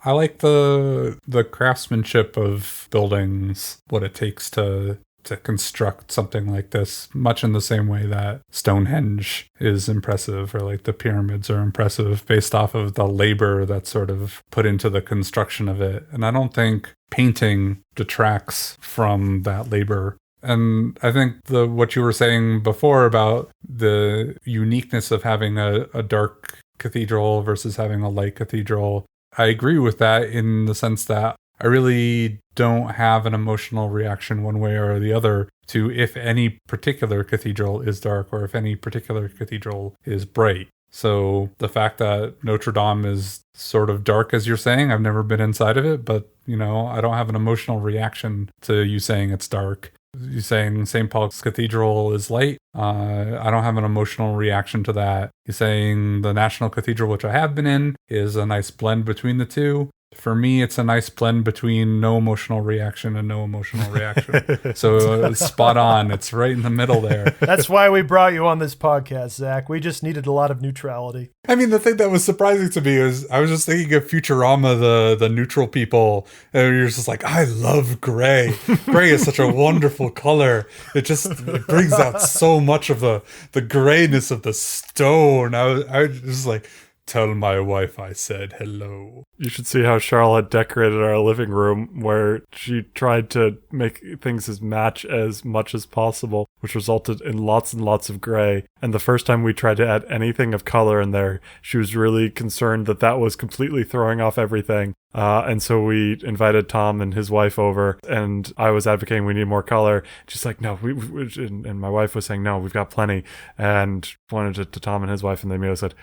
I like the craftsmanship of buildings, what it takes to construct something like this, much in the same way that Stonehenge is impressive, or the pyramids are impressive based off of the labor that's sort of put into the construction of it. And I don't think painting detracts from that labor. And I think what you were saying before about the uniqueness of having a dark cathedral versus having a light cathedral, I agree with that in the sense that I really don't have an emotional reaction one way or the other to if any particular cathedral is dark or if any particular cathedral is bright. So the fact that Notre Dame is sort of dark, as you're saying, I've never been inside of it, but, I don't have an emotional reaction to you saying it's dark. You saying St. Paul's Cathedral is light. I don't have an emotional reaction to that. You're saying the National Cathedral, which I have been in, is a nice blend between the two. For me, it's a nice blend between no emotional reaction and no emotional reaction. So spot on. It's right in the middle there. That's why we brought you on this podcast, Zach. We just needed a lot of neutrality. I mean, the thing that was surprising to me is I was just thinking of Futurama, the neutral people, and you're just like, I love gray. Gray is such a wonderful color. It brings out so much of the grayness of the stone. I was just like, tell my wife I said hello. You should see how Charlotte decorated our living room, where she tried to make things match as much as possible, which resulted in lots and lots of gray. And the first time we tried to add anything of color in there, she was really concerned that was completely throwing off everything. And so we invited Tom and his wife over, and I was advocating we need more color. She's like, no, and my wife was saying, no, we've got plenty, and pointed it to Tom and his wife, and they immediately said,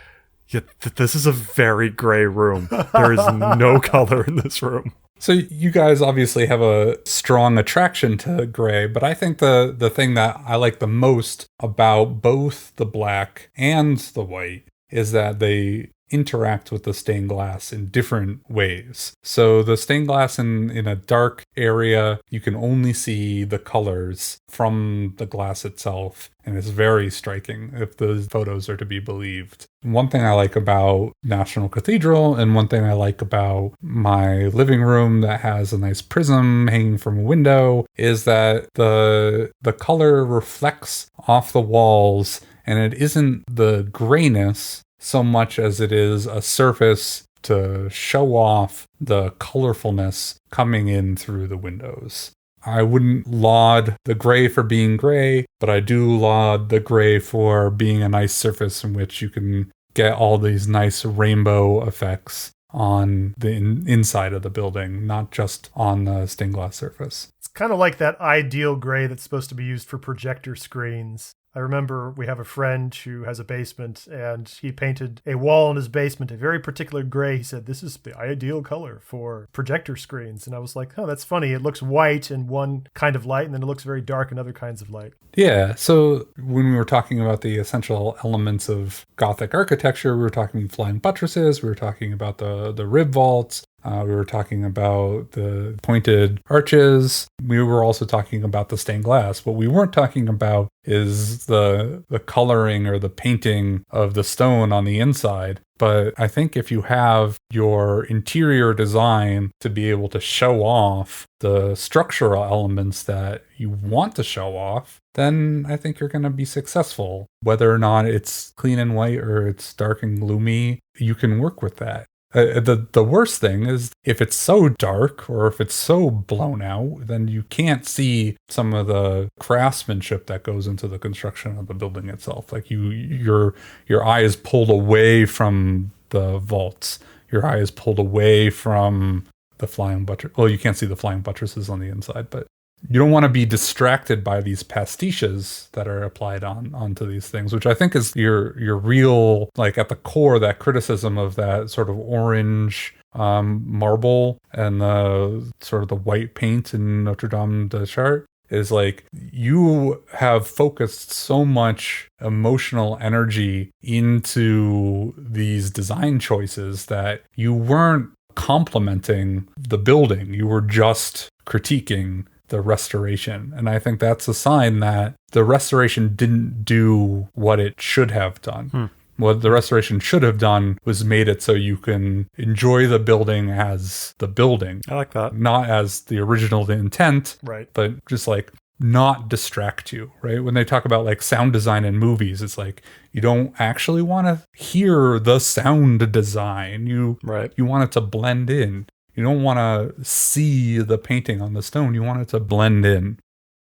yeah, this is a very gray room. There is no color in this room. So you guys obviously have a strong attraction to gray, but I think the thing that I like the most about both the black and the white is that they interact with the stained glass in different ways. So the stained glass in a dark area, you can only see the colors from the glass itself, and it's very striking if the photos are to be believed. One thing I like about National Cathedral, and one thing I like about my living room that has a nice prism hanging from a window, is that the color reflects off the walls, and it isn't the grayness so much as it is a surface to show off the colorfulness coming in through the windows. I wouldn't laud the gray for being gray, but I do laud the gray for being a nice surface in which you can get all these nice rainbow effects on the inside of the building, not just on the stained glass surface. It's kind of like that ideal gray that's supposed to be used for projector screens. I remember we have a friend who has a basement, and he painted a wall in his basement a very particular gray. He said, this is the ideal color for projector screens. And I was like, oh, that's funny. It looks white in one kind of light, and then it looks very dark in other kinds of light. Yeah, so when we were talking about the essential elements of Gothic architecture, we were talking flying buttresses, we were talking about the rib vaults, we were talking about the pointed arches. We were also talking about the stained glass. What we weren't talking about is the coloring or the painting of the stone on the inside. But I think if you have your interior design to be able to show off the structural elements that you want to show off, then I think you're going to be successful. Whether or not it's clean and white or it's dark and gloomy, you can work with that. The worst thing is if it's so dark or if it's so blown out, then you can't see some of the craftsmanship that goes into the construction of the building itself. Like your eye is pulled away from the vaults. Your eye is pulled away from the flying buttress. Well, you can't see the flying buttresses on the inside, but you don't want to be distracted by these pastiches that are applied onto these things, which I think is your real, like at the core, that criticism of that sort of orange marble and the sort of the white paint in Notre-Dame de Chartres is like you have focused so much emotional energy into these design choices that you weren't complimenting the building. You were just critiquing the restoration. And I think that's a sign that the restoration didn't do what it should have done. What the restoration should have done was made it so you can enjoy the building as the building. I like that. Not as the original intent, Right. but just like not distract you, right? When they talk about like sound design in movies, it's like you don't actually want to hear the sound design. You want it to blend in. You don't want to see the painting on the stone. You want it to blend in.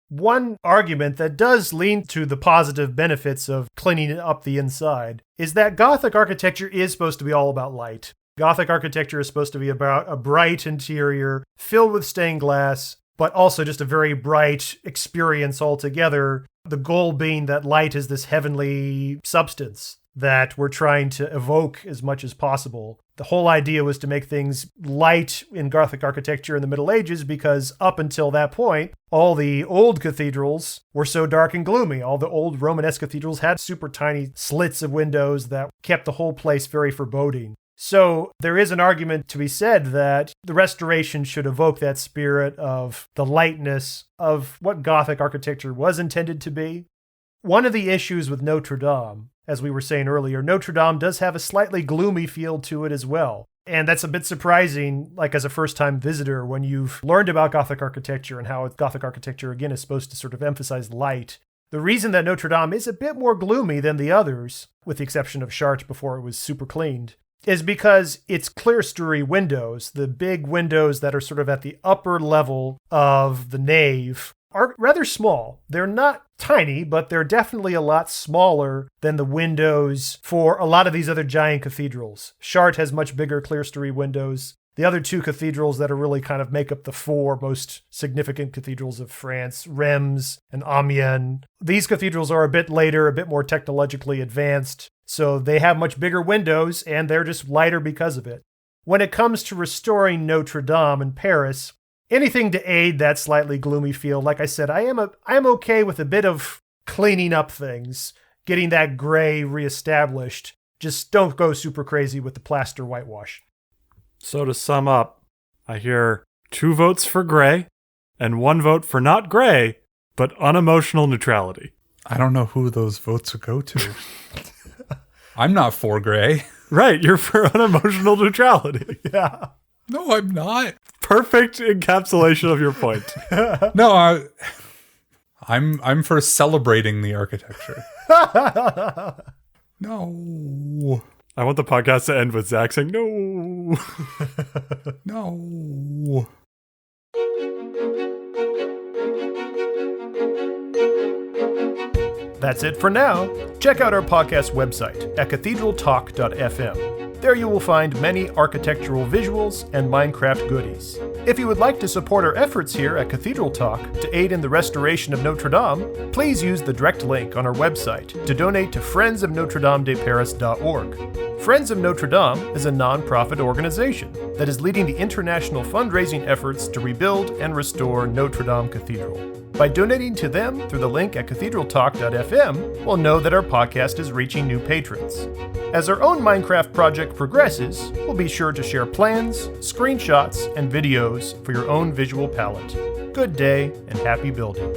One argument that does lean to the positive benefits of cleaning up the inside is that Gothic architecture is supposed to be all about light. Gothic architecture is supposed to be about a bright interior filled with stained glass, but also just a very bright experience altogether. The goal being that light is this heavenly substance that we're trying to evoke as much as possible. The whole idea was to make things light in Gothic architecture in the Middle Ages because up until that point, all the old cathedrals were so dark and gloomy. All the old Romanesque cathedrals had super tiny slits of windows that kept the whole place very foreboding. So there is an argument to be said that the restoration should evoke that spirit of the lightness of what Gothic architecture was intended to be. One of the issues with Notre-Dame, as we were saying earlier, Notre-Dame does have a slightly gloomy feel to it as well. And that's a bit surprising, like as a first-time visitor, when you've learned about Gothic architecture and how Gothic architecture, again, is supposed to sort of emphasize light. The reason that Notre-Dame is a bit more gloomy than the others, with the exception of Chartres before it was super cleaned, is because its clerestory windows, the big windows that are sort of at the upper level of the nave, are rather small. They're not tiny, but they're definitely a lot smaller than the windows for a lot of these other giant cathedrals. Chartres has much bigger clerestory windows. The other two cathedrals that are really kind of make up the four most significant cathedrals of France, Reims and Amiens. These cathedrals are a bit later, a bit more technologically advanced, so they have much bigger windows and they're just lighter because of it. When it comes to restoring Notre-Dame in Paris, anything to aid that slightly gloomy feel, like I said, I am okay with a bit of cleaning up things, getting that gray reestablished. Just don't go super crazy with the plaster whitewash. So to sum up, I hear 2 votes for gray and 1 vote for not gray, but unemotional neutrality. I don't know who those votes would go to. I'm not for gray. Right, you're for unemotional neutrality. Yeah. No, I'm not. Perfect encapsulation of your point. No, I'm for celebrating the architecture. No. I want the podcast to end with Zach saying, no. No. That's it for now. Check out our podcast website at cathedraltalk.fm. There you will find many architectural visuals and Minecraft goodies. If you would like to support our efforts here at Cathedral Talk to aid in the restoration of Notre-Dame, please use the direct link on our website to donate to friendsofnotredamedeparis.org. Friends of Notre Dame is a non-profit organization that is leading the international fundraising efforts to rebuild and restore Notre Dame Cathedral. By donating to them through the link at cathedraltalk.fm, we'll know that our podcast is reaching new patrons. As our own Minecraft project progresses, we'll be sure to share plans, screenshots, and videos for your own visual palette. Good day and happy building.